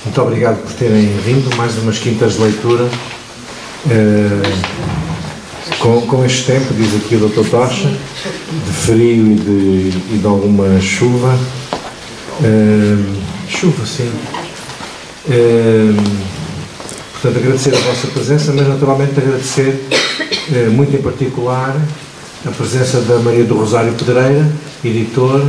Muito obrigado por terem vindo, mais umas quintas de leitura. Com este tempo, diz aqui o Dr. Tocha, de frio e de alguma chuva. Chuva, sim. Portanto, agradecer a vossa presença, mas naturalmente agradecer, muito em particular, a presença da Maria do Rosário Pedreira, editora,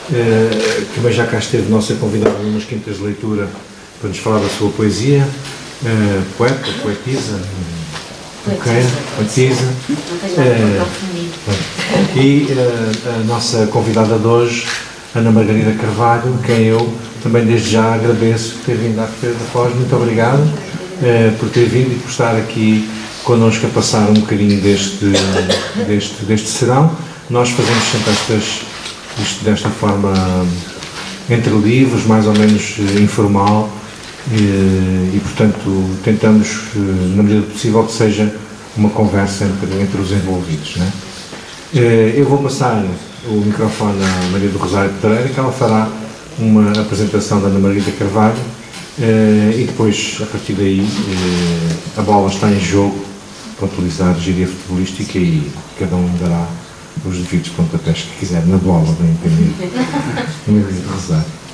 que também já cá esteve nossa convidada em umas quintas de leitura para nos falar da sua poesia, poeta, poetisa, poetisa, e a nossa convidada de hoje, Ana Margarida Carvalho, quem eu também desde já agradeço por ter vindo à Feira da Foz. Muito obrigado por ter vindo e por estar aqui connosco a passar um bocadinho deste serão. Nós fazemos sempre isto desta forma entre livros, mais ou menos informal, e portanto tentamos, na medida do possível, que seja uma conversa entre os envolvidos, não é? Eu vou passar o microfone à Maria do Rosário Pedreira, que ela fará uma apresentação da Ana Margarida Carvalho, e depois, a partir daí, a bola está em jogo para utilizar a gíria futebolística e cada um dará os devidos pontapés que quiser na bola, bem entendido. Margarida Rosário.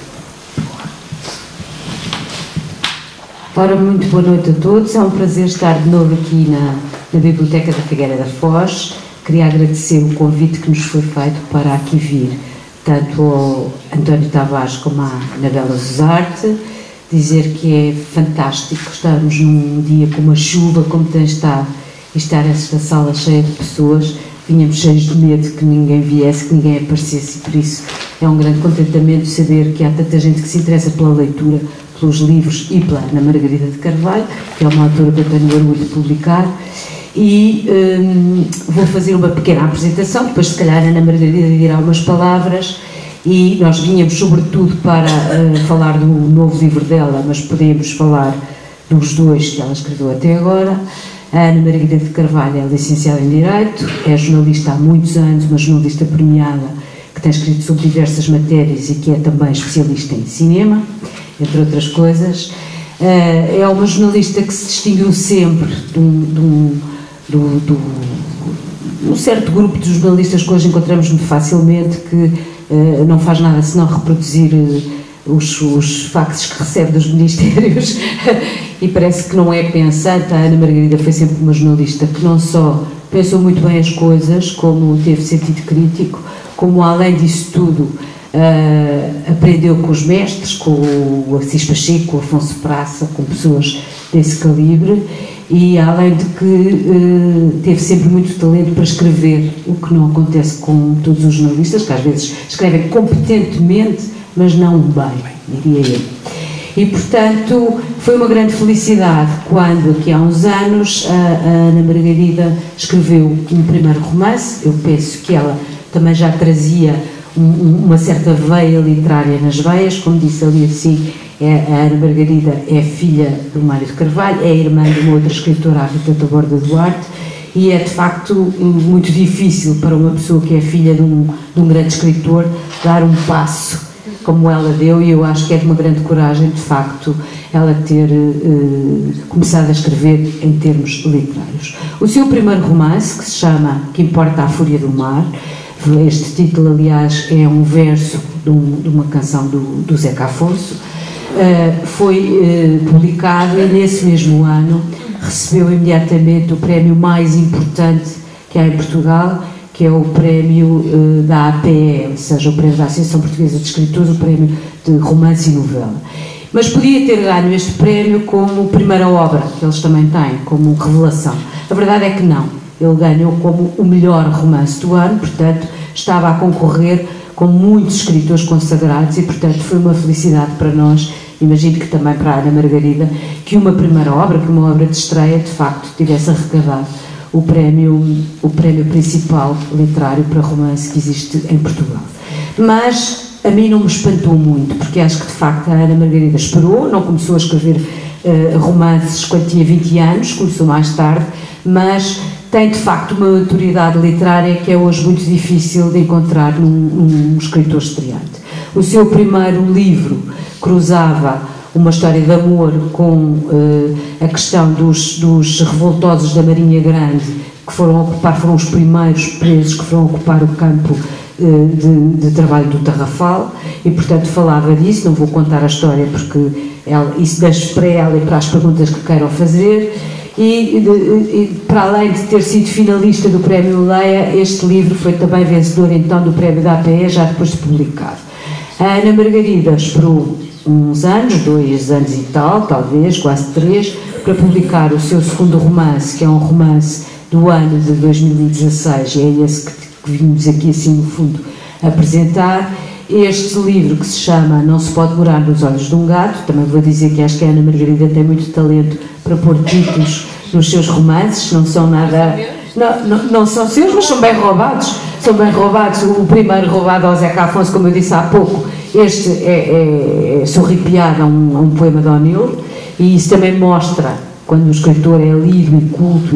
Ora, muito boa noite a todos. É um prazer estar de novo aqui na Biblioteca da Figueira da Foz. Queria agradecer o convite que nos foi feito para aqui vir, tanto ao António Tavares como à Anabela Zuzarte. Dizer que é fantástico estarmos num dia com uma chuva como tem estado e estar esta sala cheia de pessoas. Vínhamos cheios de medo que ninguém viesse, que ninguém aparecesse, e por isso é um grande contentamento saber que há tanta gente que se interessa pela leitura, pelos livros e pela Ana Margarida de Carvalho, que é uma autora que eu tenho orgulho de publicar. E vou fazer uma pequena apresentação, depois se calhar a Ana Margarida dirá umas palavras, e nós vínhamos sobretudo para falar do novo livro dela, mas podemos falar dos dois que ela escreveu até agora. A Ana Margarida de Carvalho é licenciada em Direito, é jornalista há muitos anos, uma jornalista premiada que tem escrito sobre diversas matérias e que é também especialista em cinema, entre outras coisas. É uma jornalista que se distinguiu sempre de um certo grupo de jornalistas que hoje encontramos muito facilmente, que não faz nada senão reproduzir os faxes que recebe dos ministérios e parece que não é pensante. A Ana Margarida foi sempre uma jornalista que não só pensou muito bem as coisas, como teve sentido crítico, como além disso tudo aprendeu com os mestres, com o Assis Pacheco, com o Afonso Praça, com pessoas desse calibre, e além de que teve sempre muito talento para escrever, o que não acontece com todos os jornalistas, que às vezes escrevem competentemente, mas não bem, diria eu. E, portanto, foi uma grande felicidade quando, aqui há uns anos, a Ana Margarida escreveu um primeiro romance. Eu penso que ela também já trazia uma certa veia literária nas veias, como disse ali assim, a Ana Margarida é filha do Mário de Carvalho, é irmã de uma outra escritora, a Rita Taborda Duarte, e é de facto muito difícil para uma pessoa que é filha de um grande escritor dar um passo como ela deu, e eu acho que é de uma grande coragem, de facto, ela ter começado a escrever em termos literários. O seu primeiro romance, que se chama Que Importa a Fúria do Mar, este título, aliás, é um verso de uma canção do Zeca Afonso, foi publicado e nesse mesmo ano recebeu imediatamente o prémio mais importante que há em Portugal, que é o prémio da APE, ou seja, o prémio da Associação Portuguesa de Escritores, o prémio de romance e novela. Mas podia ter ganho este prémio como primeira obra, que eles também têm, como revelação. A verdade é que não. Ele ganhou como o melhor romance do ano, portanto, estava a concorrer com muitos escritores consagrados e, portanto, foi uma felicidade para nós, imagino que também para a Ana Margarida, que uma primeira obra, que uma obra de estreia, de facto, tivesse arrecadado o prémio principal literário para romance que existe em Portugal. Mas a mim não me espantou muito, porque acho que de facto a Ana Margarida esperou, não começou a escrever romances quando tinha 20 anos, começou mais tarde, mas tem de facto uma maturidade literária que é hoje muito difícil de encontrar num escritor estreante. O seu primeiro livro cruzava uma história de amor com a questão dos revoltosos da Marinha Grande, que foram os primeiros presos que foram ocupar o campo de trabalho do Tarrafal, e portanto falava disso. Não vou contar a história porque isso deixo para ela e para as perguntas que queiram fazer. E para além de ter sido finalista do Prémio Leia, este livro foi também vencedor então do Prémio da APE, já depois de publicado. A Ana Margarida esperou uns anos, 2 anos e tal, talvez, quase 3, para publicar o seu segundo romance, que é um romance do ano de 2016, e é esse que vimos aqui assim no fundo apresentar. Este livro, que se chama Não se pode morar nos olhos de um gato, também vou dizer que acho que a Ana Margarida tem muito talento para pôr títulos nos seus romances, não são nada, não são seus, mas são bem roubados, o primeiro roubado ao Zeca Afonso, como eu disse há pouco, este é sorripiado a um poema de O'Neill, e isso também mostra quando o escritor é lido e culto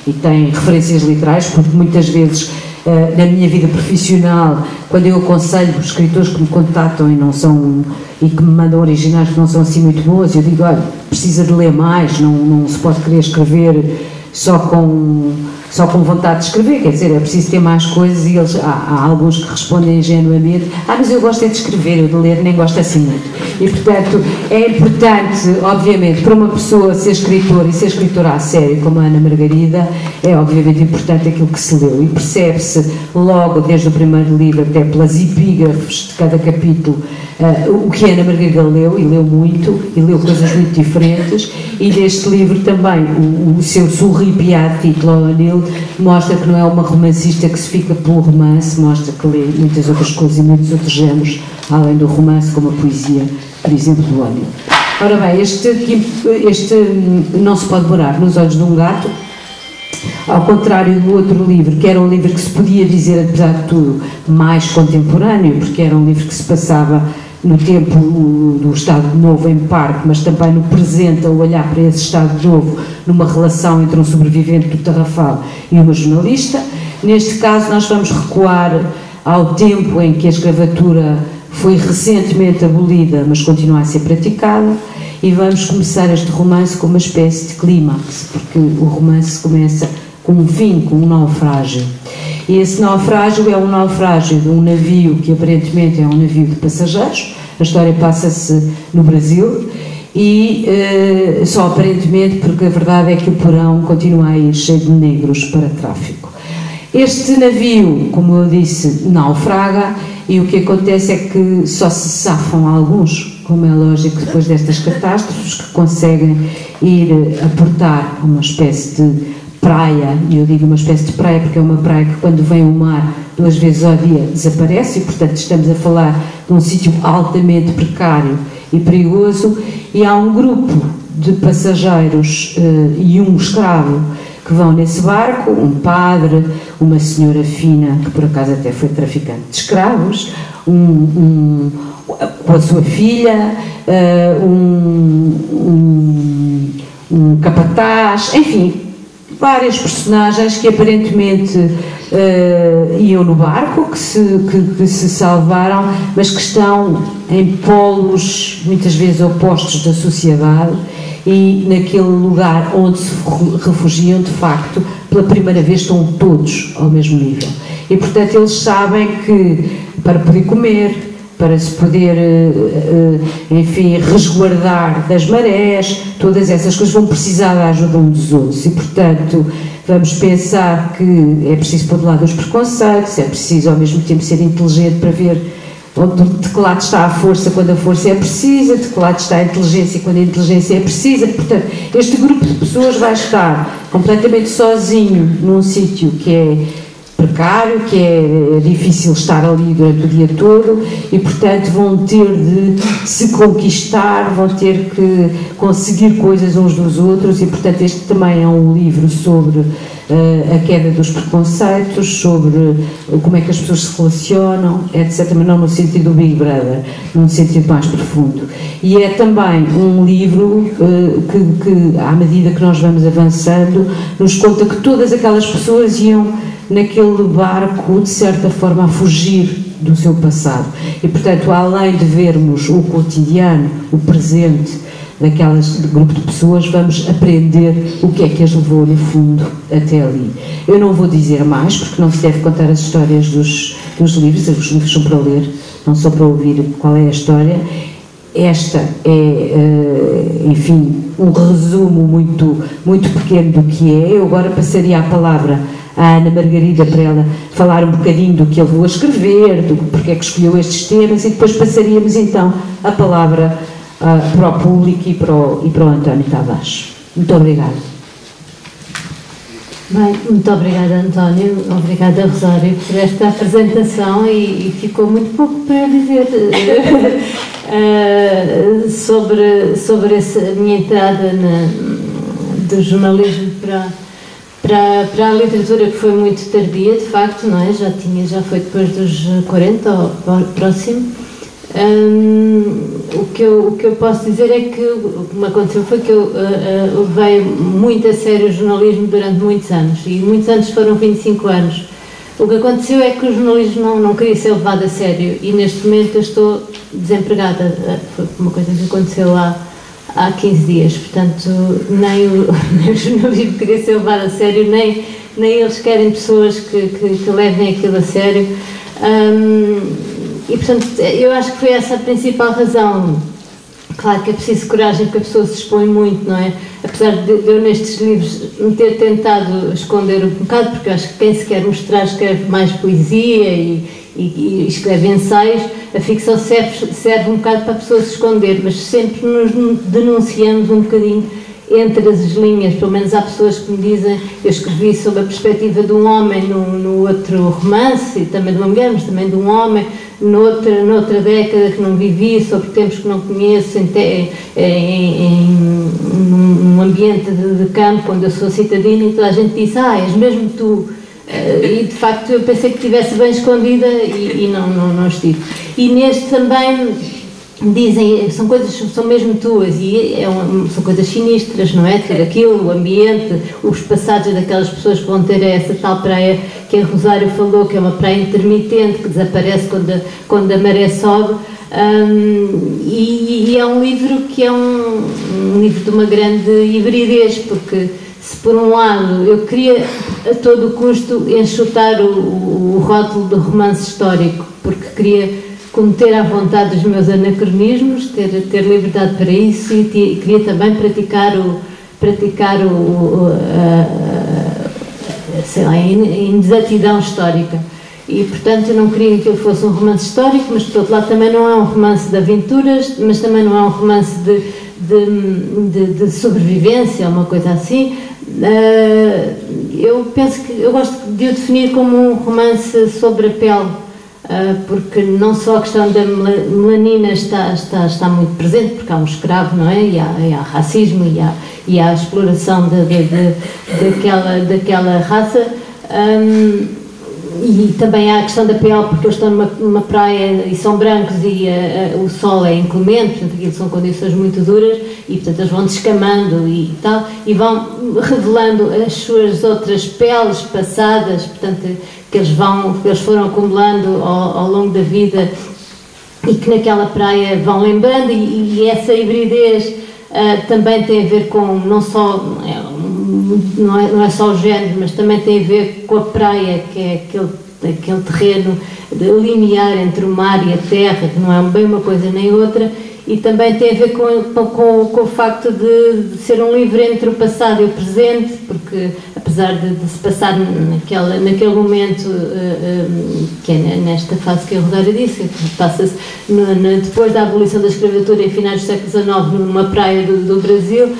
e tem referências literais, porque muitas vezes na minha vida profissional, quando eu aconselho os escritores que me contatam e que me mandam originais que não são assim muito bons, eu digo, olha, precisa de ler mais, não se pode querer escrever só com vontade de escrever, quer dizer, é preciso ter mais coisas, e há alguns que respondem ingenuamente, mas eu gosto é de escrever, eu de ler nem gosto assim muito. E portanto é importante, obviamente, para uma pessoa ser escritora e ser escritora a sério, como a Ana Margarida, é obviamente importante aquilo que se leu, e percebe-se logo desde o primeiro livro, até pelas epígrafes de cada capítulo, o que a Ana Margarida leu, e leu muito, e leu coisas muito diferentes, e neste livro também o seu sorripiado título ao O'Neill mostra que não é uma romancista que se fica pelo romance, mostra que lê muitas outras coisas e muitos outros géneros além do romance, como a poesia, por exemplo, do O'Neill. Ora bem, este Não se pode morar nos olhos de um gato, ao contrário do outro livro, que era um livro que se podia dizer, apesar de tudo, mais contemporâneo, porque era um livro que se passava no tempo do Estado Novo em parte, mas também no presente, a olhar para esse Estado Novo numa relação entre um sobrevivente do Tarrafal e uma jornalista. Neste caso nós vamos recuar ao tempo em que a escravatura foi recentemente abolida, mas continua a ser praticada, e vamos começar este romance com uma espécie de clímax, porque o romance começa com um fim, com um naufrágio. E esse naufrágio é um naufrágio de um navio que aparentemente é um navio de passageiros. A história passa-se no Brasil e só aparentemente, porque a verdade é que o porão continua a ir cheio de negros para tráfico. Este navio, como eu disse, naufraga, e o que acontece é que só se safam alguns, como é lógico, depois destas catástrofes, que conseguem ir aportar a uma espécie de praia, e eu digo uma espécie de praia porque é uma praia que quando vem o mar 2 vezes ao dia desaparece, e portanto estamos a falar de um sítio altamente precário e perigoso, e há um grupo de passageiros e um escravo que vão nesse barco, um padre, uma senhora fina, que por acaso até foi traficante de escravos, com a sua filha, um capataz, enfim, várias personagens que aparentemente iam no barco, que se salvaram, mas que estão em polos muitas vezes opostos da sociedade, e naquele lugar onde se refugiam, de facto, pela primeira vez estão todos ao mesmo nível. E portanto eles sabem que para poder comer, para se poder, enfim, resguardar das marés, todas essas coisas vão precisar da ajuda uns dos outros, e portanto vamos pensar que é preciso pôr de lado os preconceitos, é preciso ao mesmo tempo ser inteligente para ver de que lado está a força quando a força é precisa, de que lado está a inteligência quando a inteligência é precisa. Portanto, este grupo de pessoas vai estar completamente sozinho num sítio que é precário, que é difícil estar ali durante o dia todo, e portanto vão ter de se conquistar, vão ter que conseguir coisas uns dos outros, e portanto este também é um livro sobre a queda dos preconceitos, sobre como é que as pessoas se relacionam, etc., mas não no sentido do Big Brother, num sentido mais profundo. E é também um livro que à medida que nós vamos avançando, nos conta que todas aquelas pessoas iam naquele barco, de certa forma, a fugir do seu passado. E, portanto, além de vermos o cotidiano, o presente daquelas grupo de pessoas, vamos aprender o que é que as levou, no fundo, até ali. Eu não vou dizer mais, porque não se deve contar as histórias dos livros. Os livros são para ler, não só para ouvir qual é a história. Esta é, enfim, um resumo muito pequeno do que é. Eu agora passaria a palavra à Ana Margarida para ela falar um bocadinho do que ele levou a escrever, do porque é que escolheu estes temas, e depois passaríamos então a palavra para o público e para o António Tavares. Muito obrigada. Bem, muito obrigada, António, obrigada, Rosário, por esta apresentação, e ficou muito pouco para dizer sobre essa minha entrada do jornalismo para a literatura, que foi muito tardia, de facto, não é? Já foi depois dos 40 ou próximo. O que eu posso dizer é que o que me aconteceu foi que eu levei muito a sério o jornalismo durante muitos anos, e muitos anos foram 25 anos. O que aconteceu é que o jornalismo não queria ser levado a sério, e neste momento eu estou desempregada. Foi uma coisa que aconteceu há 15 dias, portanto nem o jornalismo queria ser levado a sério, nem eles querem pessoas que levem aquilo a sério. E, portanto, eu acho que foi essa a principal razão. Claro que é preciso coragem, porque a pessoa se expõe muito, não é? Apesar de eu nestes livros me ter tentado esconder um bocado, porque eu acho que quem se quer mostrar escreve mais poesia e escreve ensaios, a ficção serve um bocado para a pessoa se esconder, mas sempre nos denunciamos um bocadinho entre as linhas. Pelo menos há pessoas que me dizem, eu escrevi sob a perspectiva de um homem no outro romance, e também de uma mulher, mas também de um homem, noutra década que não vivi, sobre tempos que não conheço, num ambiente de campo onde eu sou citadina, e toda a gente disse, és mesmo tu. E de facto eu pensei que estivesse bem escondida, e não estive. E neste também dizem, são mesmo tuas, e são coisas sinistras, não é? Tudo aquilo, o ambiente, os passados daquelas pessoas que vão ter essa tal praia que a Rosário falou, que é uma praia intermitente, que desaparece quando a maré sobe. E é um livro que é um livro de uma grande hibridez, porque se por um lado eu queria a todo o custo enxutar o rótulo do romance histórico, porque queria cometer à vontade os meus anacronismos, ter liberdade para isso, e queria também praticar sei lá, a inexatidão histórica. E, portanto, eu não queria que ele fosse um romance histórico, mas, por outro lado, também não é um romance de aventuras, mas também não é um romance de sobrevivência, uma coisa assim. Eu penso que eu gosto de o definir como um romance sobre a pele, porque não só a questão da melanina está muito presente, porque há um escravo, não é? E há racismo, e há a exploração daquela raça, e também há a questão da pele, porque eles estão numa praia e são brancos, e o sol é inclemente, portanto aquilo são condições muito duras, e portanto eles vão descamando e tal, e vão revelando as suas outras peles passadas, portanto, que eles foram acumulando ao longo da vida, e que naquela praia vão lembrando, e essa hibridez também tem a ver com, não é só o género, mas também tem a ver com a praia, que é aquele terreno linear entre o mar e a terra, que não é bem uma coisa nem outra, e também tem a ver com o facto de ser um livro entre o passado e o presente, porque apesar de se passar naquele momento, que é nesta fase que a Rosário disse, que passa-se depois da abolição da escravatura em finais do século XIX, numa praia do Brasil,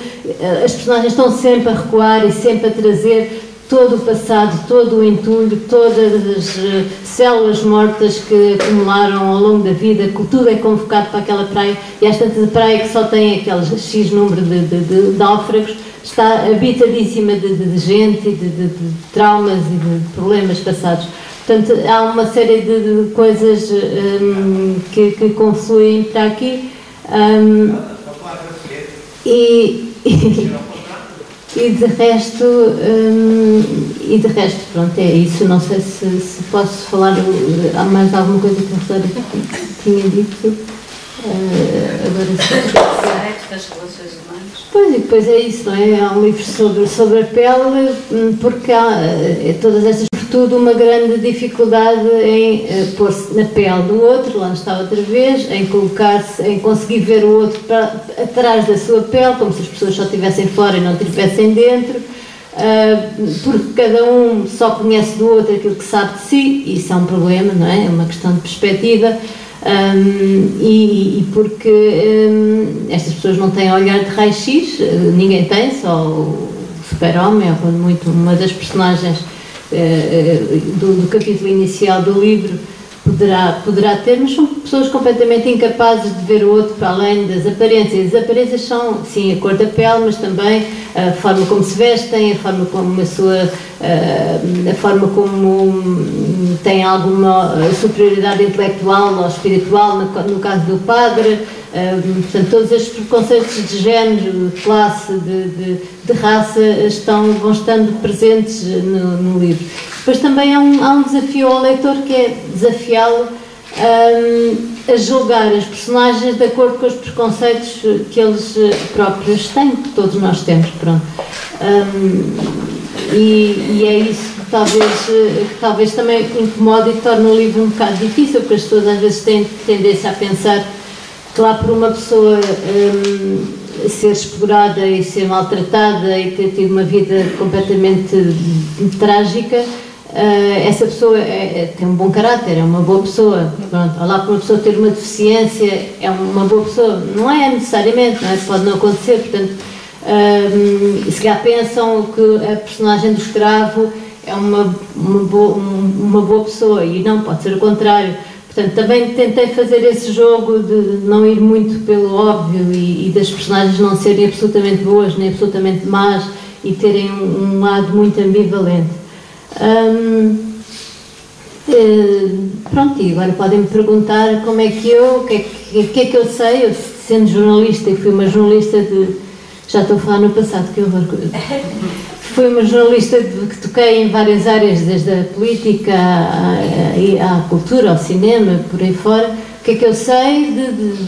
as personagens estão sempre a recuar e sempre a trazer todo o passado, todo o entulho, todas as células mortas que acumularam ao longo da vida, que tudo é convocado para aquela praia, e às tantas a praia que só tem aqueles X número de náufragos, está habitadíssima de gente, e de traumas e de problemas passados. Portanto, há uma série de coisas que confluem para aqui. e de resto, pronto, é isso. Não sei se posso falar, há mais alguma coisa que a Rosário tinha dito. Agora sim. Das relações humanas. Pois, e depois é isso, não é? Há um livro sobre a pele, porque há todas estas, sobretudo, uma grande dificuldade em pôr-se na pele do outro, lá está outra vez, em colocar-se, em conseguir ver o outro atrás da sua pele, como se as pessoas só estivessem fora e não estivessem dentro, porque cada um só conhece do outro aquilo que sabe de si, e isso é um problema, não é? É uma questão de perspectiva. E porque estas pessoas não têm olhar de raio-x, ninguém tem, só o super-homem, ou quando muito uma das personagens do capítulo inicial do livro poderá ter, mas são pessoas completamente incapazes de ver o outro para além das aparências. As aparências são, sim, a cor da pele, mas também a forma como se vestem, a forma como a forma como tem alguma superioridade intelectual ou espiritual, no caso do padre. Portanto, todos estes preconceitos de género, de classe, de raça vão estando presentes no livro. Depois também há um desafio ao leitor, que é desafiá-lo a julgar as personagens de acordo com os preconceitos que eles próprios têm, que todos nós temos, pronto. E é isso que talvez também incomode e torne o livro um bocado difícil, porque as pessoas às vezes têm tendência a pensar que lá por uma pessoa ser explorada e ser maltratada e ter tido uma vida completamente trágica, essa pessoa tem um bom caráter, é uma boa pessoa. Pronto, lá por uma pessoa ter uma deficiência, é uma boa pessoa. Não é necessariamente, não é? Pode não acontecer. Portanto, se calhar pensam que a personagem do escravo é uma boa pessoa, e não, pode ser o contrário. Portanto, também tentei fazer esse jogo de não ir muito pelo óbvio e das personagens não serem absolutamente boas nem absolutamente más e terem um lado muito ambivalente. Pronto, e agora podem-me perguntar como é que o que é que eu sei. Eu, sendo jornalista, e fui uma jornalista já estou a falar no passado, que horror. Fui uma jornalista que toquei em várias áreas, desde a política à cultura, ao cinema, por aí fora. O que é que eu sei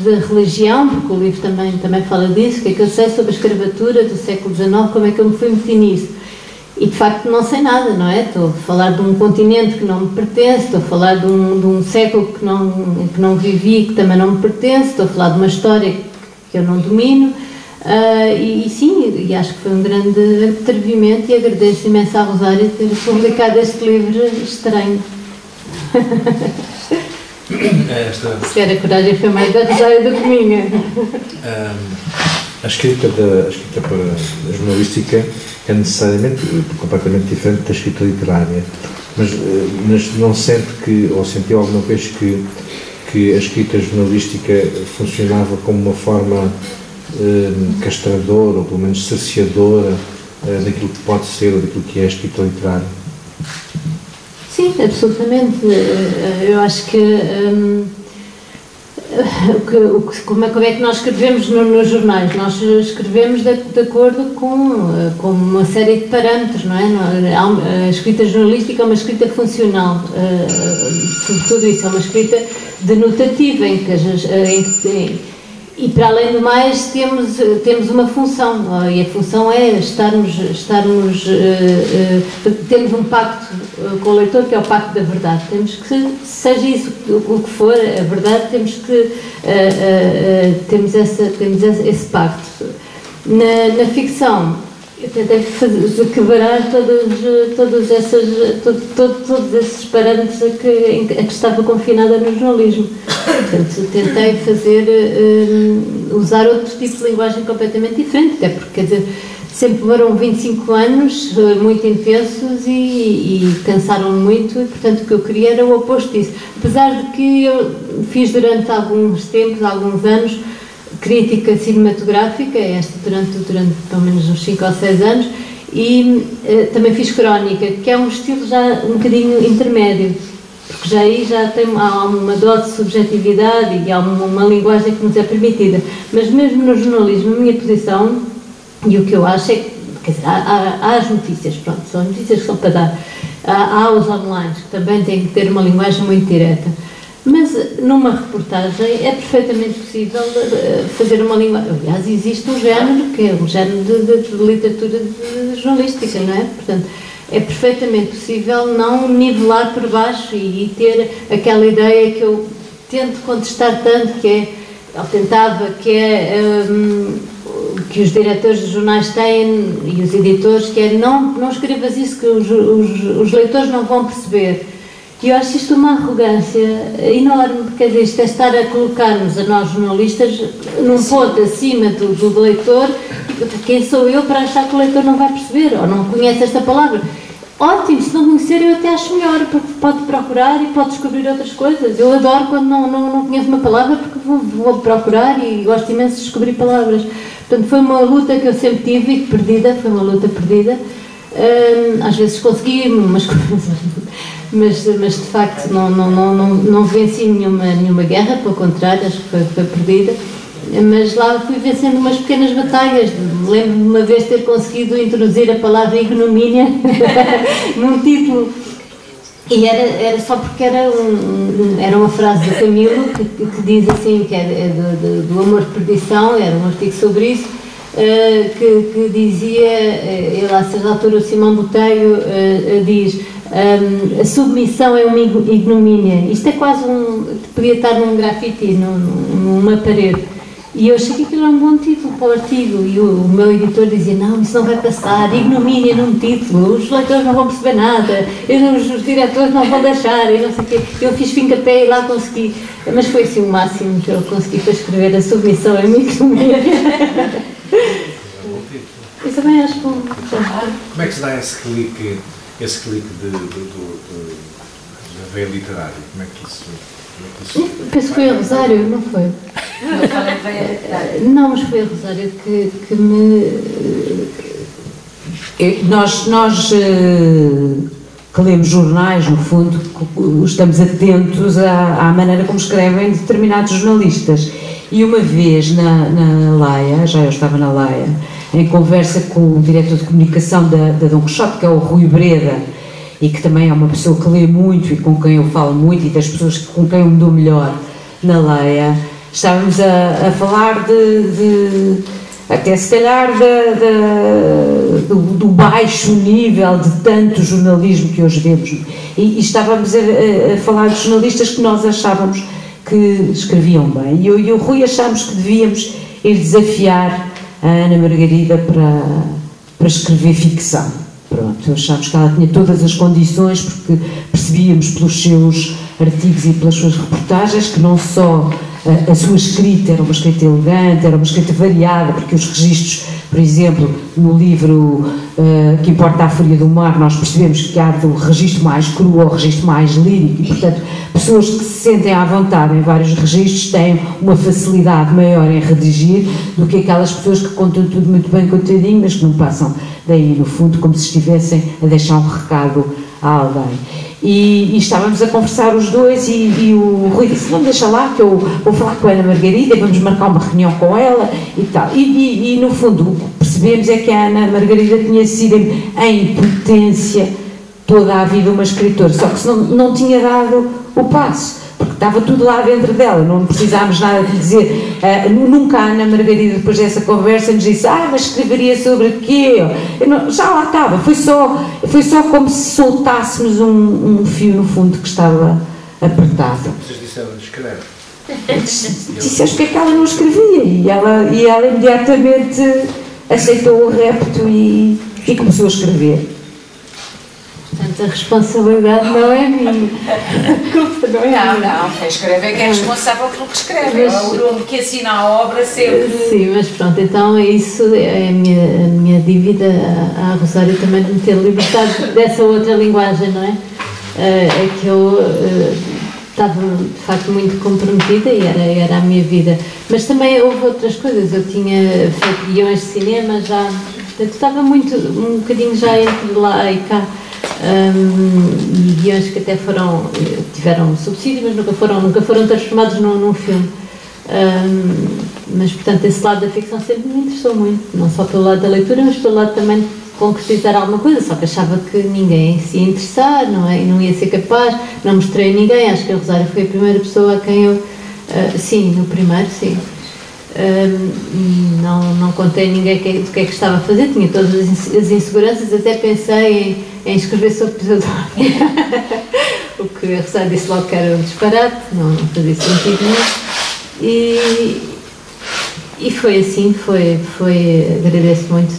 de religião, porque o livro também fala disso. O que é que eu sei sobre a escravatura do século XIX, como é que eu me fui meter nisso. E de facto não sei nada, não é? Estou a falar de um continente que não me pertence, estou a falar de um século que não vivi, que também não me pertence, estou a falar de uma história que eu não domino. E sim, e acho que foi um grande atrevimento, e agradeço imenso à Rosário ter publicado este livro estranho. Se calhar a coragem foi mais da Rosário do que minha. A escrita para a jornalística é necessariamente completamente diferente da escrita literária, mas não sente ou sentiu alguma vez que a escrita jornalística funcionava como uma forma castradora, ou pelo menos saciadora daquilo que pode ser ou daquilo que é a escrita literária? Sim, absolutamente. Eu acho que como é que nós escrevemos nos jornais? Nós escrevemos de acordo com uma série de parâmetros, não é? A escrita jornalística é uma escrita funcional, sobretudo isso, é uma escrita denotativa, e para além do mais temos uma função, e a função é temos um pacto com o leitor, que é o pacto da verdade. Temos que, seja isso o que for a verdade, temos esse pacto. Na ficção, eu tentei quebrar todos esses parâmetros a que estava confinada no jornalismo. Portanto, tentei usar outro tipo de linguagem completamente diferente, até porque, quer dizer, sempre foram 25 anos muito intensos e cansaram muito, e portanto o que eu queria era o oposto disso. Apesar de que eu fiz durante alguns anos, crítica cinematográfica, durante pelo menos uns 5 ou 6 anos, e também fiz crónica, que é um estilo já um bocadinho intermédio, porque há uma dose de subjetividade e há uma linguagem que nos é permitida. Mas mesmo no jornalismo, a minha posição, e o que eu acho é que quer dizer, há as notícias, pronto, são as notícias que são para dar, há os online, que também têm que ter uma linguagem muito direta, mas numa reportagem é perfeitamente possível fazer uma linguagem, aliás, existe um género, que é um género de literatura jornalística, não é? Portanto, é perfeitamente possível não nivelar por baixo e ter aquela ideia que eu tento contestar tanto, que é, eu tentava, que é que os diretores de jornais têm e os editores, que é não escrevas isso que os leitores não vão perceber. E eu acho isto uma arrogância enorme, quer dizer, isto é estar a colocar-nos a nós jornalistas num ponto acima do leitor. Quem sou eu para achar que o leitor não vai perceber ou não conhece esta palavra? Ótimo, se não conhecer eu até acho melhor, porque pode procurar e pode descobrir outras coisas. Eu adoro quando não conheço uma palavra, porque vou procurar e gosto imenso de descobrir palavras. Portanto, foi uma luta que eu sempre tive e perdida, foi uma luta perdida. Às vezes consegui umas coisas, mas de facto não venci nenhuma guerra, pelo contrário, acho que foi perdida. Mas lá fui vencendo umas pequenas batalhas. Lembro-me de uma vez ter conseguido introduzir a palavra ignomínia num título, e era só porque era uma frase do Camilo que diz assim, que é do Amor de Perdição, era um artigo sobre isso, que dizia, ele a certa altura, o Simão Botelho diz: a submissão é uma ignomínia. Isto é quase podia estar num grafite, numa parede. E eu achei que aquilo era um bom título para o artigo, e o meu editor dizia: não, isso não vai passar, ignomínia num título, os leitores não vão perceber nada, os diretores não vão deixar, e não sei o quê. Eu fiz fim-capé e lá consegui, mas foi assim o máximo que eu consegui para escrever: a submissão é uma ignomínia. Eu também acho bom. Como é que se dá esse clique da veia literária? Como é que isso... Penso que foi a Rosário, não foi? Não, mas foi a Rosário que me... Nós que lemos jornais, no fundo, estamos atentos à maneira como escrevem determinados jornalistas. E uma vez na Laia, já eu estava na Laia, em conversa com o diretor de comunicação da Dom Quixote, que é o Rui Breda, e que também é uma pessoa que lê muito e com quem eu falo muito, e das pessoas com quem eu me dou melhor na Leia, estávamos a falar até se calhar do baixo nível de tanto jornalismo que hoje vemos, e estávamos a falar de jornalistas que nós achávamos que escreviam bem, e o Rui achámos que devíamos ir desafiar a Ana Margarida para escrever ficção. Pronto, achámos que ela tinha todas as condições, porque percebíamos pelos seus artigos e pelas suas reportagens que não só a sua escrita era uma escrita elegante, era uma escrita variada, porque os registros, por exemplo, no livro Que Importa a Fúria do Mar, nós percebemos que há do registro mais cru ao registro mais lírico, e portanto pessoas que se sentem à vontade em vários registros têm uma facilidade maior em redigir do que aquelas pessoas que contam tudo muito bem contadinho, mas que não passam daí no fundo como se estivessem a deixar um recado a alguém. E estávamos a conversar os dois, e o Rui disse: não, deixa lá que eu vou falar com a Ana Margarida, vamos marcar uma reunião com ela e tal. E no fundo o que percebemos é que a Ana Margarida tinha sido em potência toda a vida uma escritora, só que não tinha dado o passo, porque estava tudo lá dentro dela, não precisámos nada de dizer. Nunca a Ana Margarida, depois dessa conversa, nos disse: mas escreveria sobre o quê? Já lá estava, foi só como se soltássemos um fio no fundo que estava apertado. Vocês disseram: escreve. Disseste que ela não escrevia, e ela imediatamente aceitou o repto e começou a escrever. Portanto, a responsabilidade não é minha. A culpa não é minha. Não, quem escreve é quem é responsável pelo que escreve. Mas, é o que assina a obra sempre. Sim, mas pronto, então isso é a minha dívida à Rosário também de me ter libertado dessa outra linguagem, não é? É que eu estava de facto muito comprometida e era a minha vida. Mas também houve outras coisas. Eu tinha feito guiões de cinema já, portanto estava um bocadinho já entre lá e cá. E guiões que até tiveram subsídio, mas nunca foram transformados num filme. Mas, portanto, esse lado da ficção sempre me interessou muito, não só pelo lado da leitura, mas pelo lado também de concretizar alguma coisa, só que achava que ninguém se ia interessar, não é? E não ia ser capaz, não mostrei a ninguém, acho que a Rosário foi a primeira pessoa a quem eu, sim, no primeiro, sim. Não contei a ninguém do que é que estava a fazer, tinha todas as inseguranças, até pensei em escrever sobre pseudónimo, o que a Rosário disse logo que era um disparate, não fazia sentido nenhum. E foi assim, agradeço muito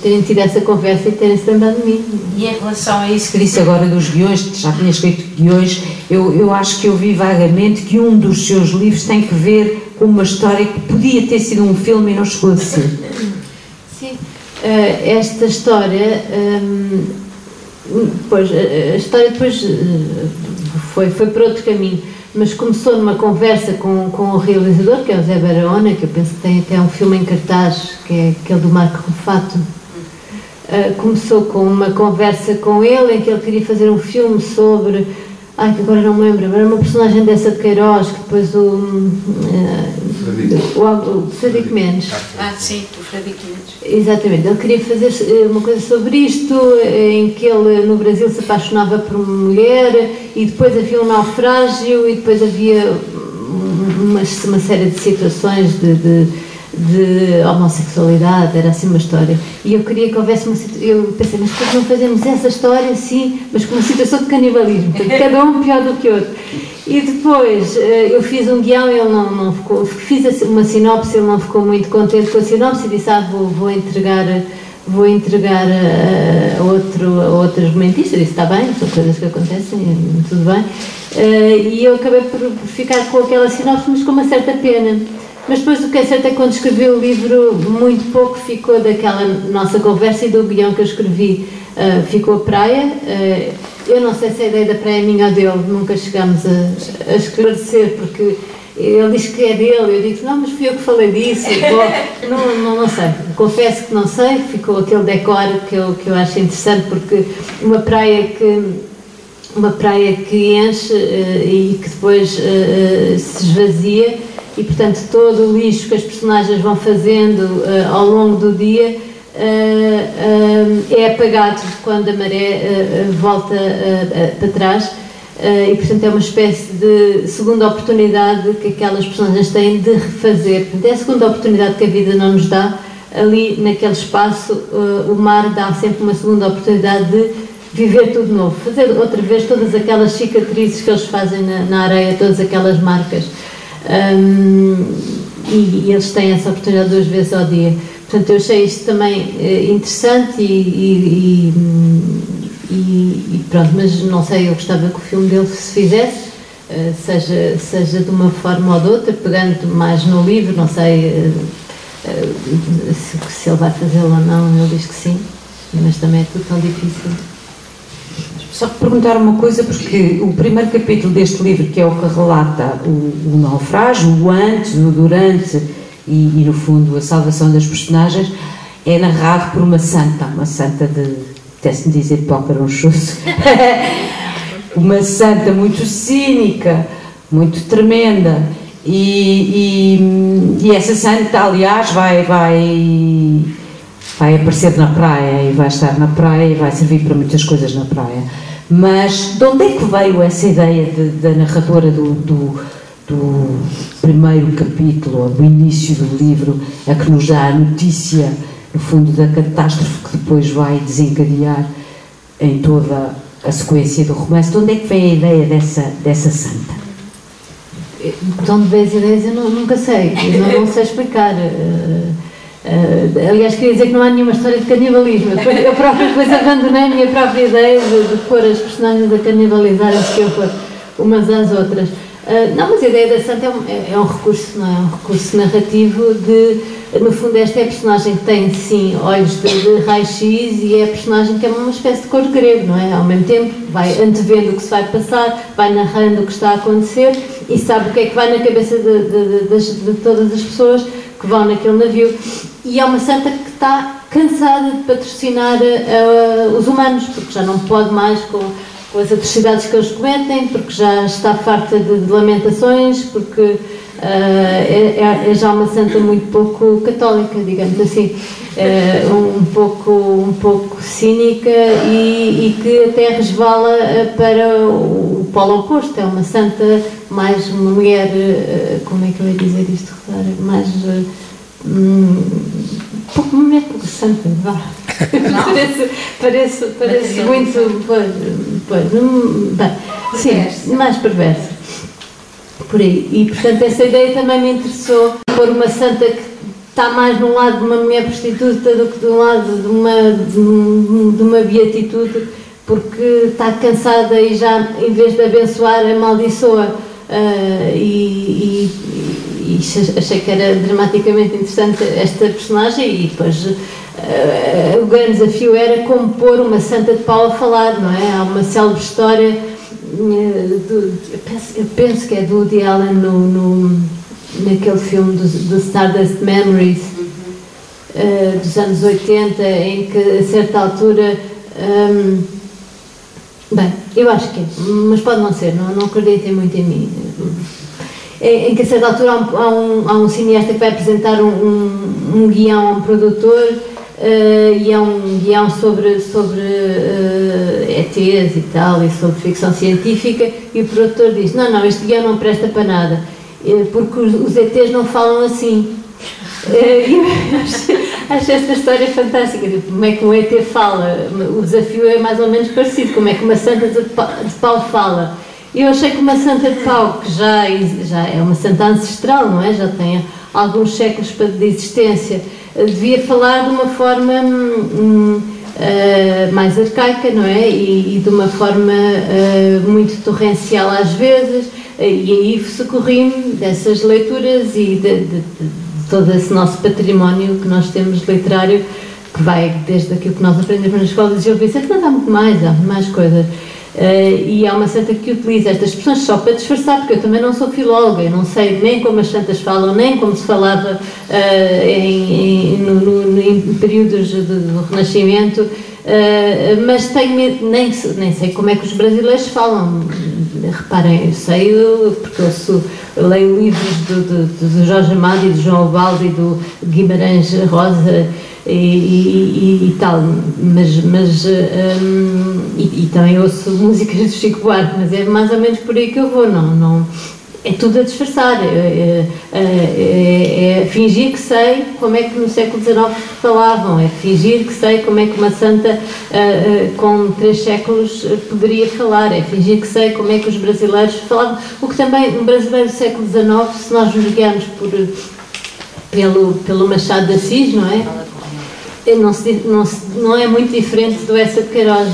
terem tido essa conversa e terem se lembrado de mim. E em relação a isso que disse agora dos guiões, já tinha escrito guiões, eu acho que eu vi vagamente que um dos seus livros tem que ver com uma história que podia ter sido um filme e não chegou a ser. Sim, esta história, a história depois foi por outro caminho. Mas começou numa conversa com o realizador, que é o Zé Barahona, que eu penso que tem até um filme em cartaz, que é aquele do Marco Rufato. Começou com uma conversa com ele, em que ele queria fazer um filme sobre... que agora não me lembro, era uma personagem dessa de Queiroz, que depois o Frederico Mendes. Sim, o Frederico Mendes. Exatamente, ele queria fazer uma coisa sobre isto, em que ele no Brasil se apaixonava por uma mulher e depois havia um naufrágio e depois havia uma série de situações de homossexualidade, era assim uma história. E eu queria que houvesse eu pensei, mas por que não fazemos essa história assim, mas com uma situação de canibalismo, portanto, cada um pior do que o outro. E depois eu fiz um guião e ele não ficou, fiz uma sinopse, ele não ficou muito contente com a sinopse e disse, vou entregar a outro argumentista. Eu disse, está bem, são coisas que acontecem, tudo bem. E eu acabei por ficar com aquela sinopse, mas com uma certa pena. Mas depois o que é certo é que quando escrevi o livro, muito pouco ficou daquela nossa conversa e do guião que eu escrevi. Ficou a praia. Eu não sei se a ideia da praia é minha ou dele, nunca chegámos a esclarecer, porque ele diz que é dele, eu digo, não, mas fui eu que falei disso. Não sei, confesso que não sei. Ficou aquele decor que eu acho interessante, porque uma praia que enche e que depois se esvazia, e portanto todo o lixo que as personagens vão fazendo ao longo do dia é apagado quando a maré volta para trás, e portanto é uma espécie de segunda oportunidade que aquelas personagens têm de refazer. Portanto, é a segunda oportunidade que a vida não nos dá. Ali naquele espaço o mar dá sempre uma segunda oportunidade de viver tudo novo, fazer outra vez todas aquelas cicatrizes que eles fazem na areia, todas aquelas marcas. E eles têm essa oportunidade 2 vezes ao dia. Portanto, eu achei isto também interessante e pronto, mas não sei, eu gostava que o filme dele se fizesse, seja de uma forma ou de outra, pegando mais no livro, não sei se ele vai fazê-lo ou não. Ele diz que sim, mas também é tudo tão difícil. Só perguntar uma coisa, porque o primeiro capítulo deste livro, que é o que relata o naufrágio, o antes, o durante e no fundo a salvação das personagens, é narrado por uma santa até-se-me dizer pócaronchoso, uma santa muito cínica, muito tremenda, e essa santa, aliás, vai aparecer na praia e vai estar na praia e vai servir para muitas coisas na praia. Mas de onde é que veio essa ideia da narradora do primeiro capítulo, ou do início do livro, a que nos dá a notícia, no fundo, da catástrofe que depois vai desencadear em toda a sequência do romance? De onde é que vem a ideia dessa santa? De onde vem as ideias eu nunca sei, eu não sei explicar. Aliás, queria dizer que não há nenhuma história de canibalismo. Eu própria depois abandonei a minha própria ideia de pôr as personagens a canibalizarem-se, que eu for umas às outras. Não, mas a ideia da santa é um recurso, não é? Um recurso narrativo no fundo, esta é a personagem que tem, sim, olhos de raio-x, e é a personagem que é uma espécie de cor grego, não é? Ao mesmo tempo, vai antevendo o que se vai passar, vai narrando o que está a acontecer e sabe o que é que vai na cabeça de todas as pessoas que vão naquele navio. E é uma santa que está cansada de patrocinar os humanos, porque já não pode mais com as atrocidades que eles cometem, porque já está farta de lamentações, porque é já uma santa muito pouco católica, digamos assim, um pouco cínica e que até resvala para o polo oposto. É uma santa, mais uma mulher, como é que eu ia dizer isto, mais pouco mulher, pouco santa, vá. Parece muito, bem, sim, mais perversa. Por aí. E, portanto, essa ideia também me interessou, pôr uma santa que está mais num lado de uma mulher prostituta do que de um lado de uma beatitude, porque está cansada e já, em vez de abençoar, amaldiçoa. E achei que era dramaticamente interessante esta personagem, e depois o grande desafio era como pôr uma santa de pau a falar, não é? Há uma célebre história, eu penso que é do Woody Allen naquele filme do Stardust Memories, dos anos 80, em que a certa altura, bem, eu acho que é, mas pode não ser, não acreditem muito em mim, em que a certa altura há um cineasta que vai apresentar um guião a um produtor, e é um guião sobre ETs e tal, e sobre ficção científica, e o produtor diz, não, este guião não presta para nada, porque os ETs não falam assim. Eu acho esta história fantástica, como é que um ET fala, o desafio é mais ou menos parecido, como é que uma santa de pau fala. Eu achei que uma santa de pau, que já é uma santa ancestral, não é? Já tem alguns séculos de existência, devia falar de uma forma mais arcaica, não é? E de uma forma muito torrencial às vezes, e aí socorri-me dessas leituras e de todo esse nosso património que nós temos literário, que vai desde aquilo que nós aprendemos na escola de Gil Vicente, mas há muito mais coisas. E há uma santa que utiliza estas expressões só para disfarçar, porque eu também não sou filóloga, eu não sei nem como as santas falam, nem como se falava em períodos do Renascimento, mas tenho nem sei como é que os brasileiros falam. Reparem, eu sei, porque eu leio livros do Jorge Amado e do João Ubaldo e do Guimarães Rosa e tal, e também ouço músicas do Chico Buarque, mas é mais ou menos por aí que eu vou, não é tudo a disfarçar, é fingir que sei como é que no século XIX falavam, é fingir que sei como é que uma santa com 3 séculos poderia falar, é fingir que sei como é que os brasileiros falavam, o que também um brasileiro do século XIX, se nós nos guiarmos pelo Machado de Assis, não é? Não é muito diferente do Essa de Queiroz.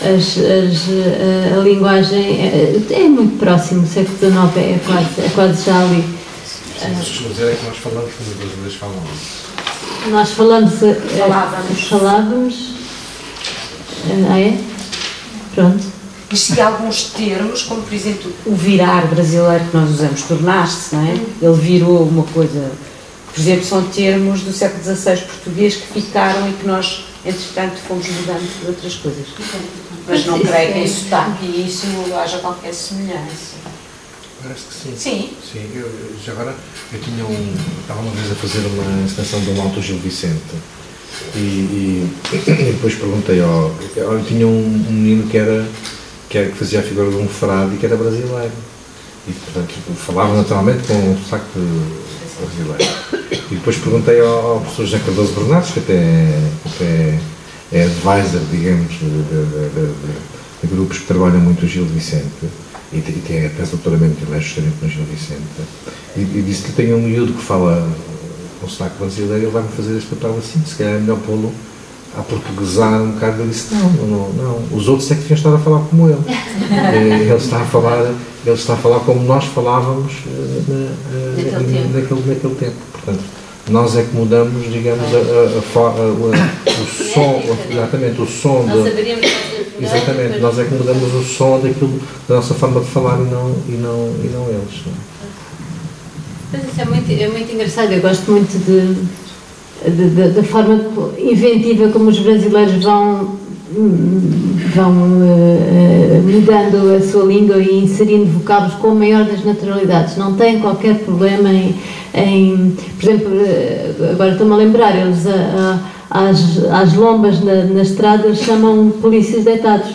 A linguagem é muito próximo, o século XIX é quase já ali. Sim, dizer é que nós falamos como os brasileiros falam. Nós falávamos. É? Pronto. Mas se há alguns termos, como por exemplo O virar brasileiro que nós usamos, tornar-se, não é? Ele virou uma coisa. Por exemplo, são termos do século XVI português que ficaram e que nós, entretanto, fomos mudando por outras coisas. Mas não creio que em sotaque e isso haja qualquer semelhança. Parece que sim. Sim. Sim, agora eu estava uma vez a fazer uma encenação de um Alto Gil Vicente e depois perguntei eu tinha um menino que fazia a figura de um frade e que era brasileiro. E, portanto, falava naturalmente com um sotaque brasileiro. E depois perguntei ao professor José Cardoso Bernardes, que até é advisor, digamos, de grupos que trabalham muito o Gil Vicente, e tem até doutoramento e lê justamente no Gil Vicente, e disse que tem um miúdo que fala com sotaque brasileiro, ele vai-me fazer este papel assim, se calhar é melhor pô-lo a portuguesar um bocado. Ele disse, não, os outros é que deviam estar a falar como ele. Ele está a falar como nós falávamos naquele tempo. Portanto, nós é que mudamos, digamos, o som, exatamente, o som exatamente, nós é que mudamos o som da nossa forma de falar e não eles. Mas isso é muito engraçado, eu gosto muito da forma inventiva como os brasileiros vão vão mudando a sua língua e inserindo vocábulos com a maior das naturalidades. Não têm qualquer problema por exemplo, agora estou-me a lembrar, eles às lombas na estrada eles chamam polícias deitados.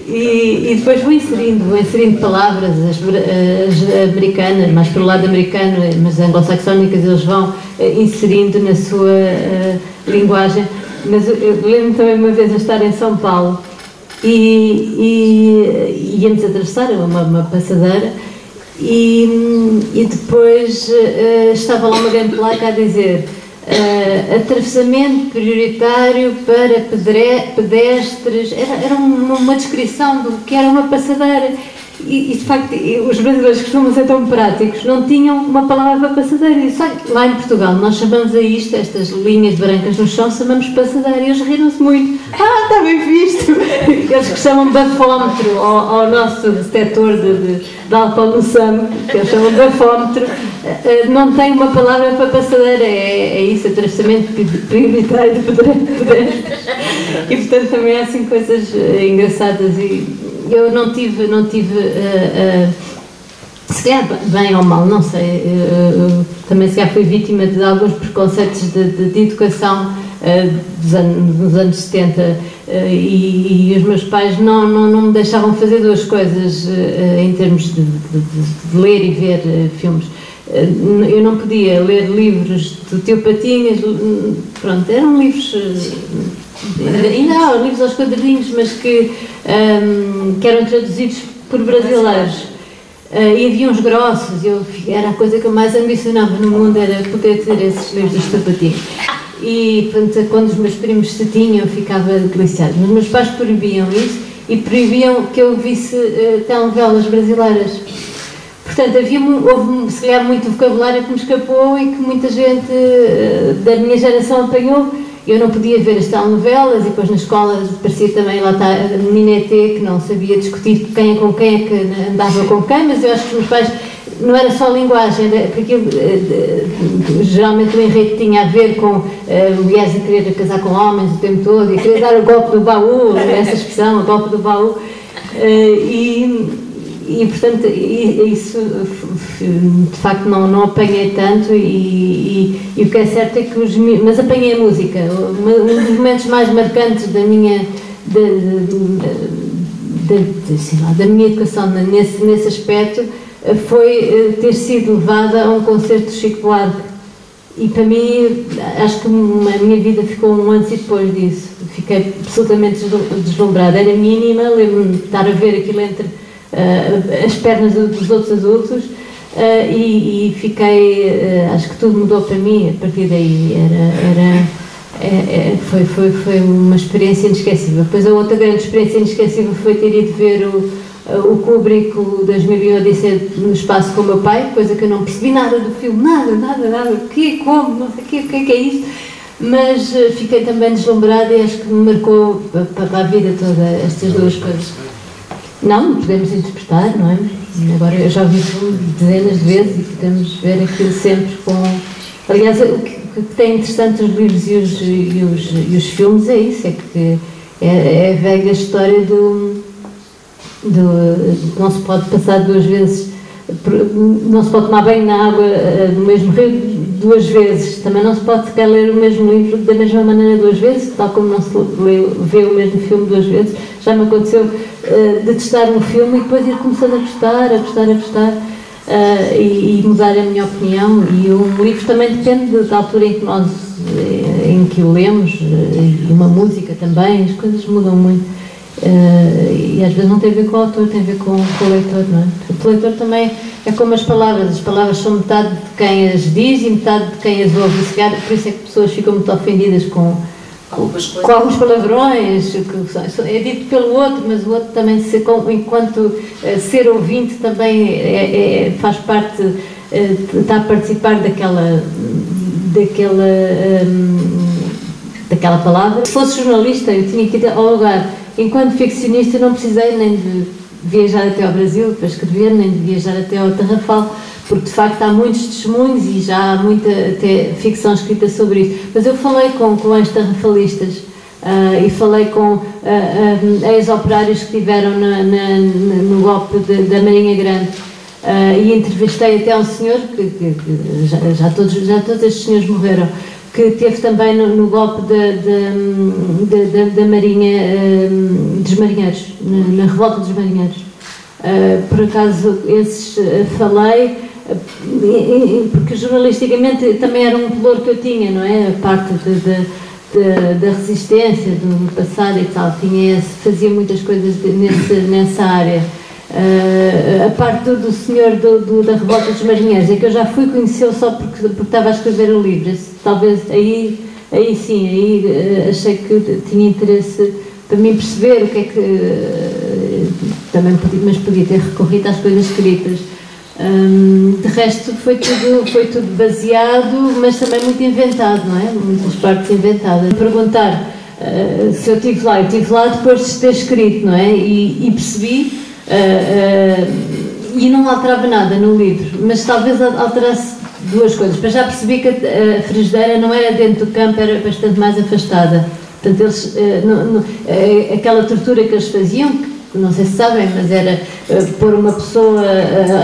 E depois vou inserindo palavras, as americanas, mais para o lado americano, mas anglo-saxónicas, eles vão inserindo na sua linguagem. Mas eu lembro-me também uma vez a estar em São Paulo e íamos atravessar uma passadeira e depois estava lá uma grande placa a dizer atravessamento prioritário para pedestres, era uma descrição do que era uma passadeira e de facto os brasileiros costumam ser tão práticos, não tinham uma palavra para passadeira. E sabe, lá em Portugal nós chamamos a isto, estas linhas brancas no chão, chamamos passadeira e eles riram-se muito. Está bem visto! Eles que chamam bafómetro ao nosso detector de álcool que eles chamam bafómetro, não tem uma palavra para passadeira, é isso, atravessamento prioritário de pedestres. E portanto também há assim coisas engraçadas e eu não tive se calhar bem ou mal, não sei, também se calhar fui vítima de alguns preconceitos de educação dos anos 70 e os meus pais não me deixavam fazer duas coisas em termos de ler e ver filmes. Eu não podia ler livros do Tio Patinhas, pronto, eram livros, ainda há livros aos quadradinhos, mas que eram traduzidos por brasileiros. E havia uns grossos, era a coisa que eu mais ambicionava no mundo, era poder ter esses livros dos Tio Patinhas. E portanto, quando os meus primos se tinham, eu ficava deliciada. Mas meus pais proibiam isso e proibiam que eu visse telenovelas brasileiras. Portanto, houve se calhar muito vocabulário que me escapou e que muita gente da minha geração apanhou. Eu não podia ver as telenovelas e depois na escola parecia também, lá está, a menina ET que não sabia discutir quem é que andava com quem, mas eu acho que os meus pais, não era só a linguagem, porque geralmente o enredo tinha a ver com mulheres a querer casar com homens o tempo todo e a querer dar o golpe do baú, essa expressão, o golpe do baú. E portanto, isso de facto não apanhei tanto e o que é certo é que mas apanhei a música. Um dos momentos mais marcantes da minha educação nesse aspecto foi ter sido levada a um concerto de Chico Buarque. E para mim, acho que a minha vida ficou antes e depois disso. Fiquei absolutamente deslumbrada. Era mínima, lembro-me de estar a ver aquilo entre as pernas dos outros adultos e fiquei, acho que tudo mudou para mim a partir daí. Foi uma experiência inesquecível. Depois a outra grande experiência inesquecível foi ter ido ver o Kubrick, o 2001 Odisseia no Espaço com o meu pai, coisa que eu não percebi nada do filme, nada, o que, como, não sei o que é isto, mas fiquei também deslumbrada e acho que me marcou para a vida toda estas duas coisas. Não podemos interpretar, não é? Agora eu já vi dezenas de vezes e podemos ver aquilo sempre com... Aliás, o que tem interessante os livros e os filmes é isso, é que é a velha história do não se pode passar duas vezes, não se pode tomar banho na água no mesmo rio duas vezes, também não se pode sequer ler o mesmo livro da mesma maneira duas vezes, tal como não se vê o mesmo filme duas vezes. Já me aconteceu detestar um filme e depois ir começando a gostar e mudar a minha opinião. E um livro também depende da altura em que o lemos, e uma música também, as coisas mudam muito. E às vezes não tem a ver com o autor, tem a ver com o leitor, não é? O leitor também é como as palavras são metade de quem as diz e metade de quem as ouve, por isso é que pessoas ficam muito ofendidas com alguns palavrões, que é dito pelo outro, mas o outro também, enquanto ser ouvinte, também faz parte, está a participar daquela palavra. Se fosse jornalista, eu tinha que ir ao lugar. Enquanto ficcionista, não precisei nem de viajar até ao Brasil para escrever, nem de viajar até ao Tarrafal, porque de facto há muitos testemunhos e já há muita até ficção escrita sobre isso. Mas eu falei com ex-tarrafalistas e falei com ex-operários que estiveram no golpe da Marinha Grande, e entrevistei até um senhor, que já todos estes senhores morreram, que esteve também no golpe da Marinha, dos Marinheiros, na revolta dos Marinheiros. Por acaso, esses falei, porque jornalisticamente também era um valor que eu tinha, não é? A parte da resistência, do passado e tal, fazia muitas coisas nessa área. A parte do senhor da revolta dos marinheiros, é que eu já fui conhecê-lo só porque estava a escrever o livro. Talvez aí sim, aí achei que tinha interesse para mim perceber o que é que também podia ter recorrido às coisas escritas. De resto foi tudo baseado, mas também muito inventado, não é? Muitas partes inventadas. Perguntar se eu estive lá depois de ter escrito, não é? E percebi, e não alterava nada no livro, mas talvez alterasse duas coisas. Mas já percebi que a frigideira não era dentro do campo, era bastante mais afastada. Portanto, eles, aquela tortura que eles faziam, que não sei se sabem, mas era pôr uma pessoa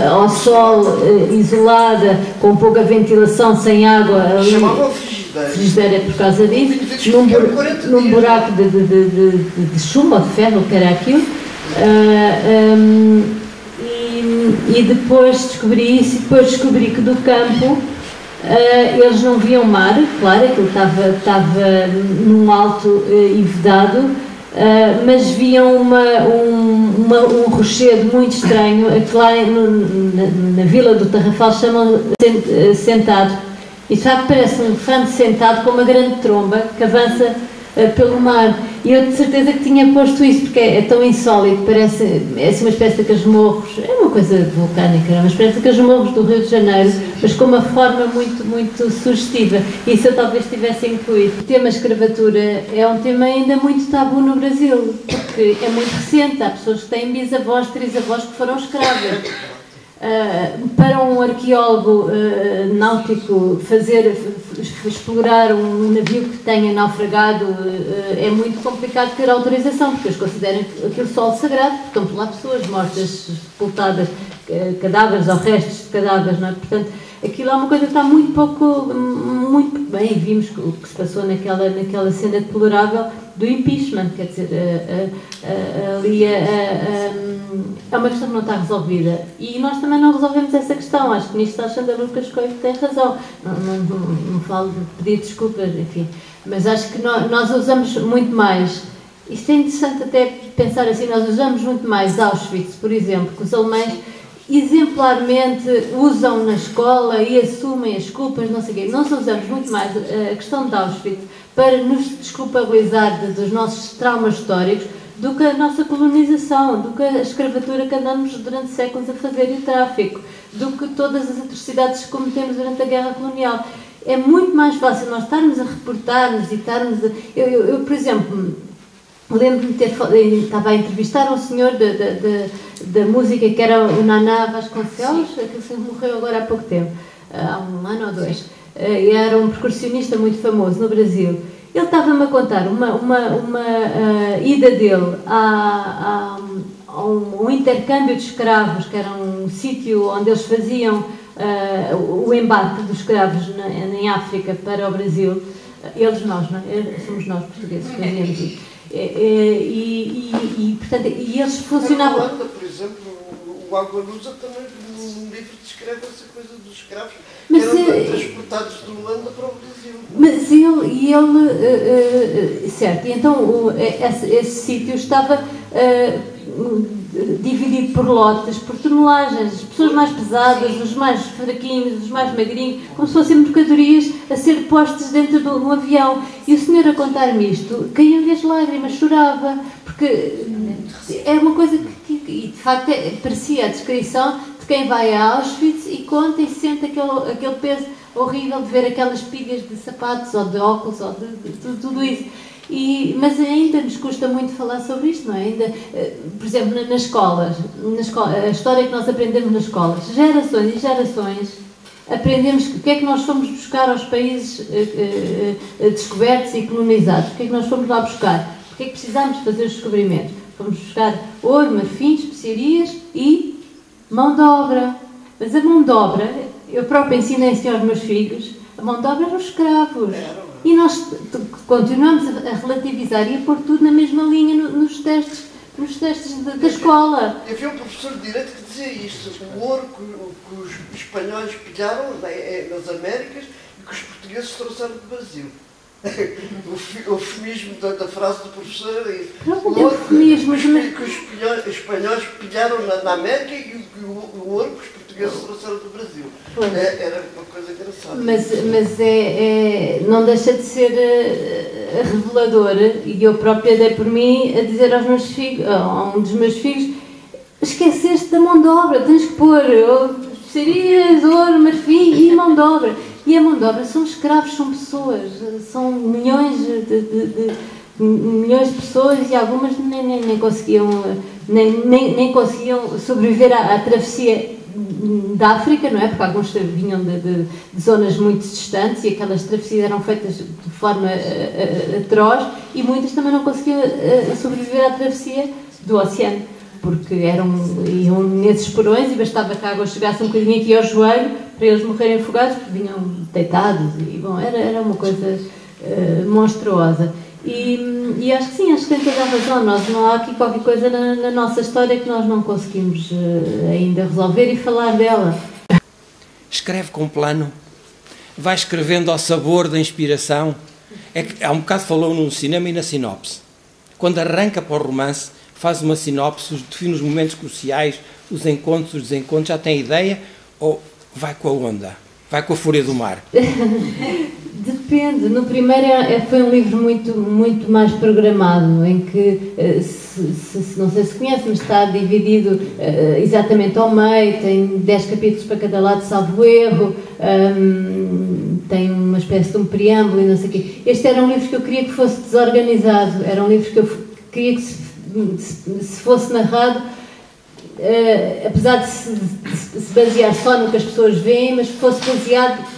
ao sol, isolada, com pouca ventilação, sem água. Chamavam frigideira por causa disso, num buraco de chumbo ou de ferro, que era aquilo. E depois descobri isso, e depois descobri que do campo eles não viam mar, claro, aquilo estava num alto e vedado, mas viam um rochedo muito estranho, que lá na vila do Tarrafal chamam sentado. E de facto parece um elefante sentado com uma grande tromba que avança pelo mar. E eu de certeza que tinha posto isso, porque é tão insólito, parece uma espécie de casmorros, é uma coisa vulcânica, uma espécie de casmorros do Rio de Janeiro, mas com uma forma muito, muito sugestiva. Isso eu talvez tivesse incluído. O tema escravatura é um tema ainda muito tabu no Brasil, porque é muito recente, há pessoas que têm bisavós, trisavós que foram escravas. Para um arqueólogo náutico explorar um navio que tenha naufragado é muito complicado ter autorização, porque eles consideram aquilo solo sagrado, porque estão por lá pessoas mortas, sepultadas, cadáveres ou restos de cadáveres, não é? Portanto, aquilo é uma coisa que está muito bem, vimos o que se passou naquela cena deplorável do impeachment, quer dizer, ali é uma questão que não está resolvida, e nós também não resolvemos essa questão. Acho que o ministro Alexandre Lucas Coelho tem razão, não falo de pedir desculpas, enfim, mas acho que nós usamos muito mais, isto é interessante até pensar assim, nós usamos muito mais Auschwitz, por exemplo, que os alemães exemplarmente usam na escola e assumem as culpas, não sei o quê. Nós usamos muito mais a questão de Auschwitz para nos desculpabilizar dos nossos traumas históricos do que a nossa colonização, do que a escravatura que andamos durante séculos a fazer e o tráfico, do que todas as atrocidades que cometemos durante a guerra colonial. É muito mais fácil nós estarmos a reportar-nos e estarmos a... Eu, por exemplo, lembro-me de estava a entrevistar um senhor da música que era o Naná Vasconcelos, que morreu agora há pouco tempo, há um ano ou dois, e era um percussionista muito famoso no Brasil. Ele estava-me a contar uma ida dele a um intercâmbio de escravos, que era um sítio onde eles faziam o embarque dos escravos em África para o Brasil. Nós, não é? Somos nós portugueses que fazíamos isso. Portanto, eles funcionavam... Na Holanda, por exemplo, o Agualusa também, num livro, descreve essa coisa dos escravos que eram transportados de Holanda para o Brasil. Mas certo, e então esse sítio estava dividido por lotes, por tonelagens, as pessoas mais pesadas, os mais fraquinhos, os mais magrinhos, como se fossem mercadorias a ser postas dentro de um avião. E o senhor a contar-me isto, caíam-lhe as lágrimas, chorava, porque é uma coisa que de facto parecia a descrição de quem vai a Auschwitz e conta e sente aquele peso horrível de ver aquelas pilhas de sapatos ou de óculos ou de tudo isso. Mas ainda nos custa muito falar sobre isto, não é? Ainda, por exemplo, nas escolas, a história que nós aprendemos nas escolas, gerações e gerações aprendemos o que é que nós fomos buscar aos países descobertos e colonizados, o que é que nós fomos lá buscar, porque é que precisámos fazer os descobrimentos. Fomos buscar ouro, marfim, especiarias e mão de obra. Mas a mão de obra, eu próprio ensinei assim aos meus filhos, a mão de obra eram escravos. E nós continuamos a relativizar e a pôr tudo na mesma linha nos testes da escola. Havia um professor de Direito que dizia isto: o ouro que os espanhóis pilharam nas Américas e que os portugueses trouxeram do Brasil. O eufemismo da frase do professor era isso. O ouro que os espanhóis pilharam na América e o ouro que os portugueses trouxeram do Brasil. Era uma coisa engraçada. Mas não deixa de ser revelador, e eu própria dei por mim a dizer aos meus filhos, a um dos meus filhos: esqueceste da mão de obra, tens que pôr especiarias, ouro, marfim e mão de obra. E a mão de obra são escravos, são pessoas, são milhões de pessoas, e algumas nem conseguiam sobreviver à travessia da África, não é? Porque alguns vinham de zonas muito distantes e aquelas travessias eram feitas de forma atroz, e muitas também não conseguiam sobreviver à travessia do oceano, porque iam nesses porões e bastava que a água chegasse um bocadinho aqui ao joelho para eles morrerem afogados, porque vinham deitados, e bom, era uma coisa monstruosa. E acho que sim, acho que tem toda a razão. Não há aqui qualquer coisa na nossa história que nós não conseguimos ainda resolver e falar dela. Escreve com plano, vai escrevendo ao sabor da inspiração. Há um bocado falou no cinema e na sinopse. Quando arranca para o romance, faz uma sinopse, define os momentos cruciais, os encontros, os desencontros, já tem ideia, ou vai com a onda, vai com a fúria do mar? Depende. No primeiro foi um livro muito mais programado, em que, não sei se conhece, mas está dividido exatamente ao meio, tem 10 capítulos para cada lado, salvo erro, tem uma espécie de um preâmbulo e não sei o quê. Este era um livro que eu queria que fosse desorganizado, era um livro que eu queria que se fosse narrado, apesar de se basear só no que as pessoas veem, mas que fosse baseado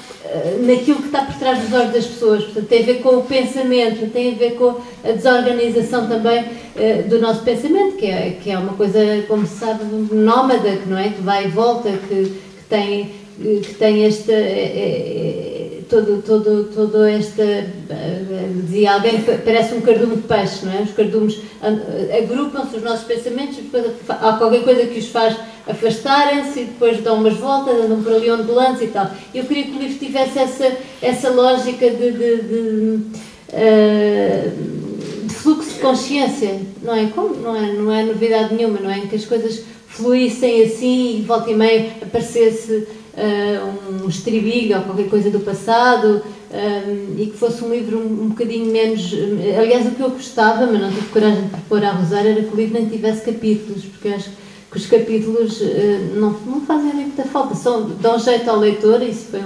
naquilo que está por trás dos olhos das pessoas. Portanto, tem a ver com o pensamento, tem a ver com a desorganização também do nosso pensamento, que é uma coisa, como se sabe, nómada, que não é? Que vai e volta, que tem esta todo esta, dizia alguém, parece um cardume de peixe, não é? Os cardumes agrupam-se os nossos pensamentos, depois há qualquer coisa que os faz afastarem-se e depois dão umas voltas, andam por ali onde lança e tal. Eu queria que o livro tivesse essa lógica de fluxo de consciência, não é? Como? Não é novidade nenhuma, não é? Em que as coisas fluíssem assim e volta e meia aparecesse um estribilho ou qualquer coisa do passado, e que fosse um livro um bocadinho menos... Aliás, o que eu gostava, mas não tive coragem de pôr a arrosar, era que o livro nem tivesse capítulos, porque acho que os capítulos não fazem muita falta, dão jeito ao leitor, isso foi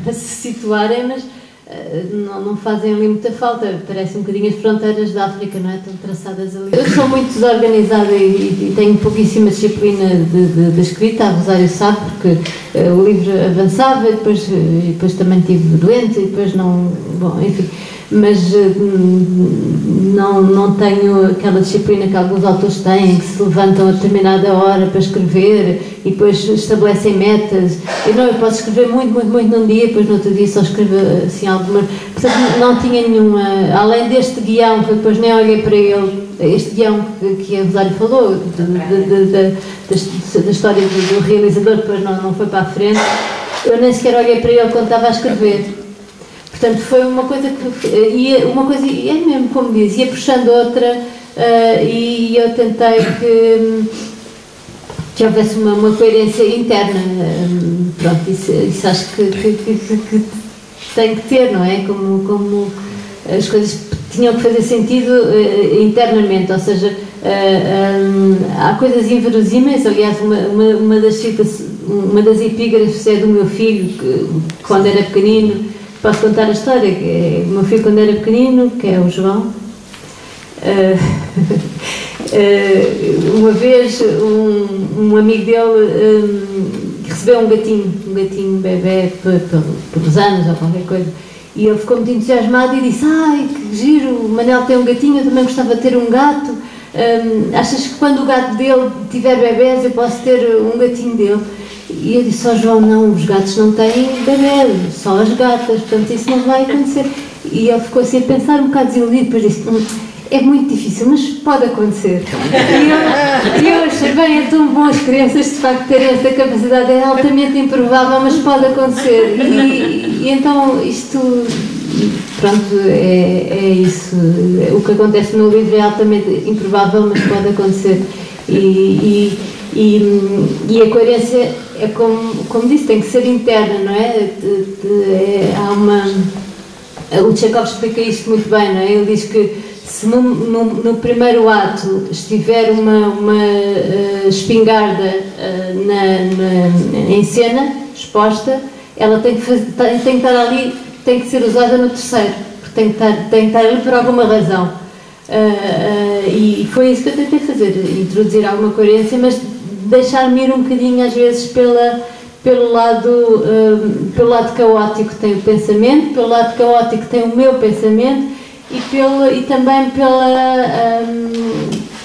para se situarem, mas não fazem ali muita falta. Parece um bocadinho as fronteiras da África, não é? Estão traçadas ali. Eu sou muito desorganizada e tenho pouquíssima disciplina de escrita, a Rosário sabe, porque o livro avançava e depois também estive doente e depois não... Bom, enfim... Mas não tenho aquela disciplina que alguns autores têm, que se levantam a determinada hora para escrever e depois estabelecem metas. Eu posso escrever muito num dia e depois no outro dia só escrevo assim alguma... Portanto, não tinha nenhuma... Além deste guião, que eu depois nem olhei para ele, este guião que a Rosário falou, da história do realizador, depois não foi para a frente, eu nem sequer olhei para ele quando estava a escrever. Portanto, foi uma coisa que é mesmo como diz, ia puxando outra, e eu tentei que houvesse uma coerência interna. Pronto, isso acho que tem que ter, não é? Como as coisas tinham que fazer sentido internamente, ou seja, há coisas inverosímeis. Aliás, uma das epígrafes é do meu filho, que quando era pequenino. Posso contar a história? O meu filho, quando era pequenino, que é o João, uma vez um amigo dele recebeu um gatinho bebê pelos anos ou qualquer coisa. E ele ficou muito entusiasmado e disse: ai, que giro, o Manel tem um gatinho, eu também gostava de ter um gato. Achas que quando o gato dele tiver bebés eu posso ter um gatinho dele? E eu disse: ó João, não, os gatos não têm bebés, só as gatas, portanto isso não vai acontecer. E ele ficou assim a pensar, um bocado desiludido, depois disse: é muito difícil, mas pode acontecer. E eu achei, bem, é tão bom as crianças de facto terem esta capacidade, é altamente improvável, mas pode acontecer. E então isto, pronto, é isso. O que acontece no livro é altamente improvável, mas pode acontecer. E a coerência é como disse, tem que ser interna, não é? Há uma... O Chekhov explica isto muito bem, não é? Ele diz que se no primeiro ato estiver uma espingarda em cena, exposta, ela tem que estar ali, tem que ser usada no terceiro, porque tem que estar ali por alguma razão. E foi isso que eu tentei fazer, introduzir alguma coerência, mas deixar-me ir um bocadinho às vezes pelo lado caótico que tem o pensamento, pelo lado caótico que tem o meu pensamento e também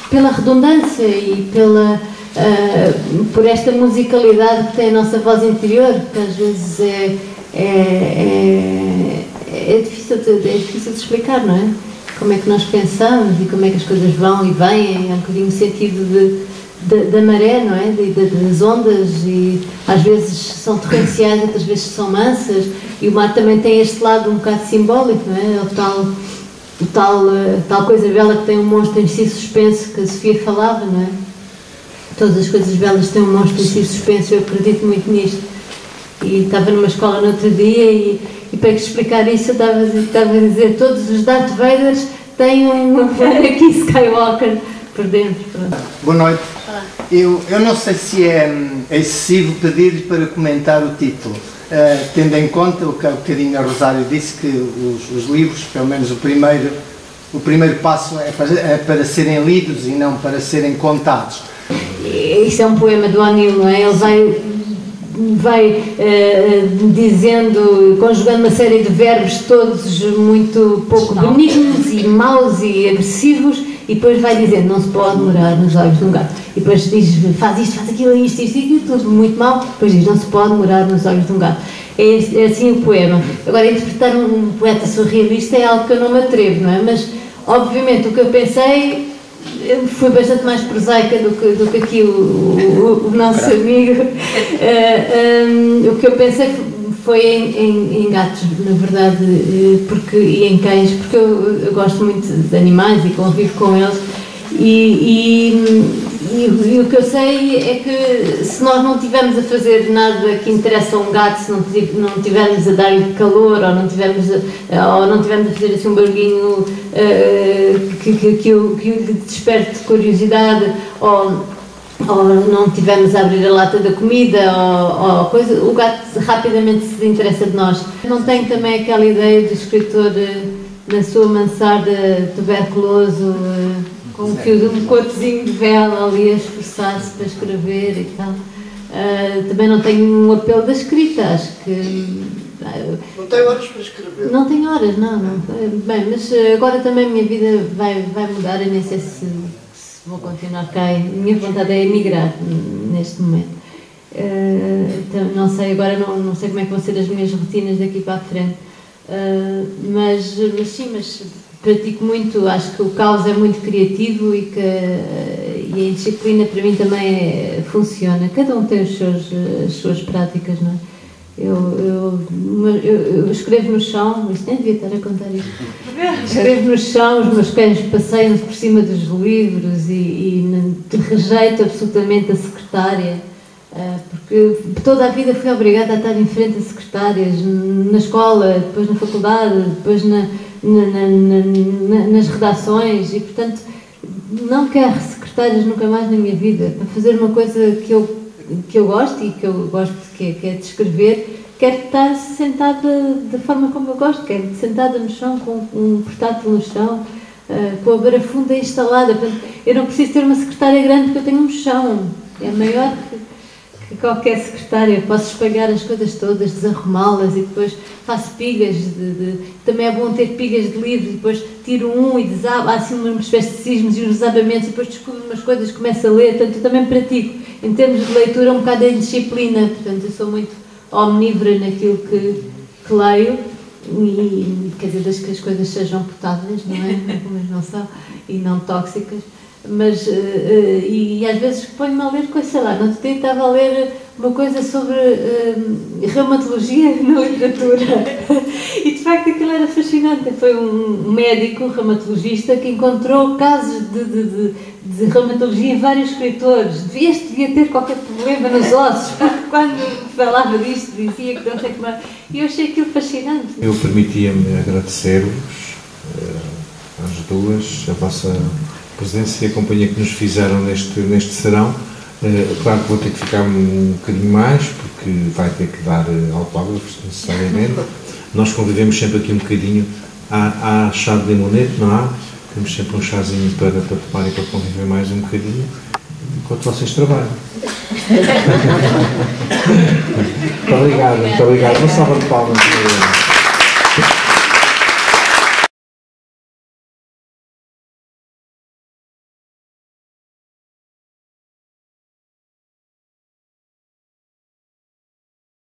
pela redundância e por esta musicalidade que tem a nossa voz interior, que às vezes é difícil de explicar, não é? Como é que nós pensamos e como é que as coisas vão e vêm, é um bocadinho o sentido da maré, não é? Das ondas, e às vezes são torrenciais, outras vezes são mansas, e o mar também tem este lado um bocado simbólico, não é? Tal coisa bela que tem um monstro em si suspenso, que a Sofia falava, não é? Todas as coisas belas têm um monstro em si suspenso, eu acredito muito nisto. E estava numa escola no outro dia e para explicar isso eu estava a dizer: todos os Darth Vaders têm um Anakin Skywalker por dentro. Pronto. Boa noite. Eu não sei se é excessivo pedir-lhe para comentar o título, tendo em conta o que há bocadinho a Rosário disse, que os livros, pelo menos o primeiro passo é para serem lidos e não para serem contados. Isso é um poema do O'Neill, não é? Ele vai dizendo, conjugando uma série de verbos todos muito pouco benignos e maus e agressivos, e depois vai dizendo: não se pode morar nos olhos de um gato. E depois diz: faz isto, faz aquilo, isto, tudo muito mal. Depois diz: não se pode morar nos olhos de um gato. É assim o poema. Agora, interpretar um poeta surrealista é algo que eu não me atrevo, não é? Mas, obviamente, o que eu pensei foi bastante mais prosaica do que aqui o nosso amigo. O que eu pensei foi em gatos, na verdade, e em cães, porque eu gosto muito de animais e convivo com eles. E o que eu sei é que se nós não estivermos a fazer nada que interessa a um gato, se não estivermos a dar-lhe calor, ou não estivermos a fazer assim um barulhinho que lhe desperte curiosidade, ou não estivermos a abrir a lata da comida, ou coisa, o gato rapidamente se interessa de nós. Não tenho também aquela ideia do escritor na sua mansarda tuberculoso, com um cortezinho de vela ali a esforçar-se para escrever e tal. Também não tenho um apelo da escrita, acho que... Não tem horas para escrever? Não tenho horas, não. Bem, mas agora também a minha vida vai mudar, eu nem sei se vou continuar cá. A minha vontade é emigrar neste momento. Então, não sei, agora não sei como é que vão ser as minhas rotinas daqui para a frente. Mas sim, pratico muito, acho que o caos é muito criativo e a indisciplina para mim também funciona. Cada um tem as suas práticas, não é? Eu escrevo no chão, isto nem devia estar a contar isto. Escrevo no chão, os meus pés passeiam por cima dos livros e rejeito absolutamente a secretária, porque toda a vida fui obrigada a estar em frente a secretárias, na escola, depois na faculdade, depois nas redações, e portanto não quero secretárias nunca mais na minha vida. Para fazer uma coisa que eu gosto e que eu gosto, que é de escrever, quero estar sentada da forma como eu gosto, quero sentada no chão, com um portátil no chão, com a barafunda instalada. Portanto, eu não preciso ter uma secretária grande, porque eu tenho um chão, é maior que qualquer secretária posso espalhar as coisas todas, desarrumá-las e depois faço pigas também é bom ter pigas de livros e depois tiro um e desabo, há assim uma espécie de cismos e uns desabamentos e depois descubro umas coisas, começo a ler, portanto eu também pratico em termos de leitura um bocado de disciplina, portanto eu sou muito omnívora naquilo que leio e quer dizer, desde que as coisas sejam potáveis, não é? Mas não são, e não tóxicas. Mas, e às vezes ponho-me a ler coisa, sei lá, no outro dia estava a ler uma coisa sobre reumatologia na literatura e de facto aquilo era fascinante. Foi um médico, um reumatologista, que encontrou casos de reumatologia em vários escritores. Este devia ter qualquer problema nos ossos, porque quando falava disto dizia que não sei como. E eu achei aquilo fascinante. Eu permitia-me agradecer-vos, às duas, a vossa presença e a companhia que nos fizeram neste serão. Claro que vou ter que ficar um bocadinho mais, porque vai ter que dar autógrafos, necessariamente. Nós convivemos sempre aqui um bocadinho. Há chá de limonete, não há? Temos sempre um chazinho para tomar e para conviver mais um bocadinho, enquanto vocês trabalham. Muito obrigado, muito obrigado. Uma salva de palmas.